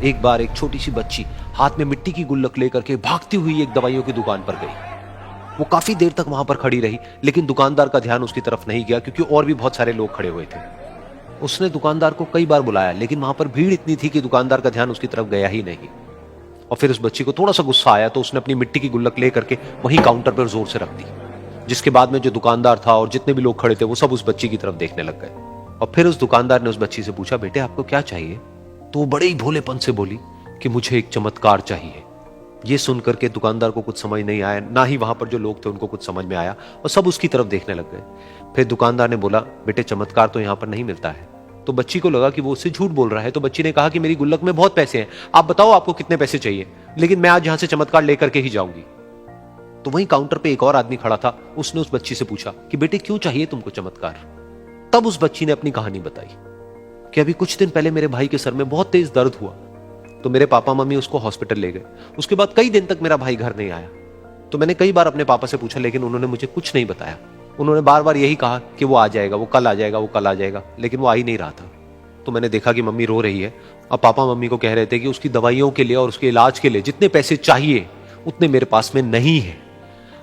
एक बार एक छोटी सी बच्ची हाथ में मिट्टी की गुल्लक लेकर के भागती हुई एक दवाइयों की दुकान पर गई। वो काफी देर तक वहां पर खड़ी रही, लेकिन दुकानदार का ध्यान उसकी तरफ नहीं गया क्योंकि और भी बहुत सारे लोग खड़े हुए थे। उसने दुकानदार को कई बार बुलाया, लेकिन वहां पर भीड़ इतनी थी कि दुकानदार का ध्यान उसकी तरफ गया ही नहीं। और फिर उस बच्ची को थोड़ा सा गुस्सा आया तो उसने अपनी मिट्टी की गुल्लक लेकर के वहीं काउंटर पर जोर से रख दी, जिसके बाद में जो दुकानदार था और जितने भी लोग खड़े थे वो सब उस बच्ची की तरफ देखने लग गए। और फिर उस दुकानदार ने उस बच्ची से पूछा, बेटे आपको क्या चाहिए? तो वो बड़े ही भोलेपन से बोली कि मुझे एक चमत्कार चाहिए। ये सुनकर के दुकानदार को कुछ समझ नहीं आया, ना ही वहां पर जो लोग थे उनको कुछ समझ में आया, और सब उसकी तरफ देखने लग गए। फिर दुकानदार ने बोला, बेटे चमत्कार तो यहां पर नहीं मिलता है। तो बच्ची को लगा कि वो उससे झूठ बोल रहा है, तो बच्ची ने कहा कि मेरी गुल्लक में बहुत पैसे हैं, आप बताओ आपको कितने पैसे चाहिए, लेकिन मैं आज यहां से चमत्कार लेकर के ही जाऊंगी। तो वहीं काउंटर पे एक और आदमी खड़ा था, उसने उस बच्ची से पूछा कि बेटे क्यों चाहिए तुमको चमत्कार? तब उस बच्ची ने अपनी कहानी बताई कि अभी कुछ दिन पहले मेरे भाई के सर में बहुत तेज दर्द हुआ, तो मेरे पापा मम्मी उसको हॉस्पिटल ले गए। उसके बाद कई दिन तक मेरा भाई घर नहीं आया। तो मैंने कई बार अपने पापा से पूछा, लेकिन उन्होंने मुझे कुछ नहीं बताया। उन्होंने बार बार यही कहा कि वो आ जाएगा, वो कल आ जाएगा, वो कल आ जाएगा, लेकिन वो आ ही नहीं रहा था। तो मैंने देखा कि मम्मी रो रही है, और पापा मम्मी को कह रहे थे कि उसकी दवाइयों के लिए और उसके इलाज के लिए जितने पैसे चाहिए उतने मेरे पास में नहीं है,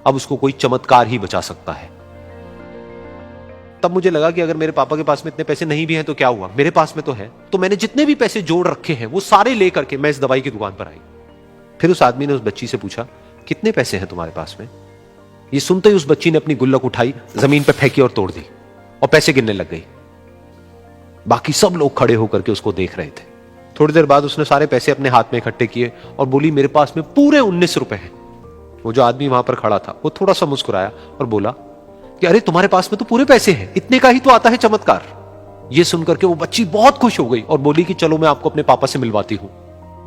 अब उसको कोई चमत्कार ही बचा सकता है। तब मुझे लगा कि अगर मेरे पापा के पास में इतने पैसे नहीं भी हैं तो क्या हुआ, मेरे पास में तो है। तो मैंने जितने भी पैसे जोड़ रखे हैं वो सारे लेकर के मैं इस दवाई की दुकान पर आई। फिर उस आदमी ने उस बच्ची से पूछा, कितने पैसे हैं तुम्हारे पास में? ये सुनते ही उस बच्ची ने अपनी गुल्लक उठाई, जमीन पर फेंकी और तोड़ दी, और पैसे गिनने लग गई। बाकी सब लोग खड़े होकर के उसको देख रहे थे। थोड़ी देर बाद उसने सारे पैसे अपने हाथ में इकट्ठे किए और बोली, मेरे पास में पूरे 19 रुपए हैं। वो जो आदमी वहां पर खड़ा था वो थोड़ा सा मुस्कुराया और बोला कि अरे तुम्हारे पास में तो पूरे पैसे हैं, इतने का ही तो आता है चमत्कार। ये सुनकर के वो बच्ची बहुत खुश हो गई और बोली कि चलो मैं आपको अपने पापा से मिलवाती हूं।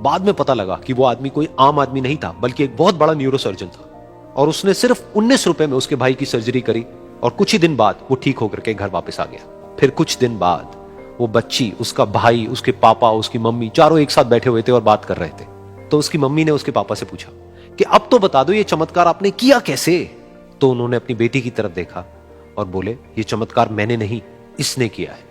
बाद में पता लगा कि वो आदमी कोई आम आदमी नहीं था, बल्कि एक बहुत बड़ा न्यूरोसर्जन था, और उसने सिर्फ 19 रुपए में उसके भाई की सर्जरी करी, और कुछ ही दिन बाद वो ठीक होकर के घर वापस आ गया। फिर कुछ दिन बाद वो बच्ची, उसका भाई, उसके पापा, उसकी मम्मी चारों एक साथ बैठे हुए थे और बात कर रहे थे। तो उसकी मम्मी ने उसके पापा से पूछा कि अब तो बता दो ये चमत्कार आपने किया कैसे? तो उन्होंने अपनी बेटी की तरफ देखा और बोले, ये चमत्कार मैंने नहीं, इसने किया है।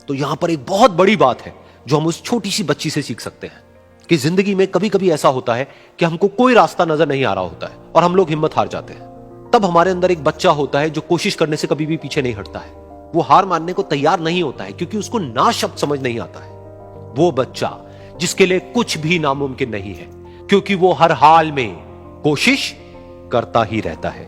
तो यहां पर एक बहुत बड़ी बात है जो हम उस छोटी सी बच्ची से सीख सकते हैं कि जिंदगी में कभी कभी ऐसा होता है कि हमको कोई रास्ता नजर नहीं आ रहा होता है और हम लोग हिम्मत हार जाते हैं। तब हमारे अंदर एक बच्चा होता है जो कोशिश करने से कभी भी पीछे नहीं हटता है। वो हार मानने को तैयार नहीं होता है क्योंकि उसको ना शब्द समझ नहीं आता है। वो बच्चा जिसके लिए कुछ भी नामुमकिन नहीं है, क्योंकि वो हर हाल में कोशिश करता ही रहता है।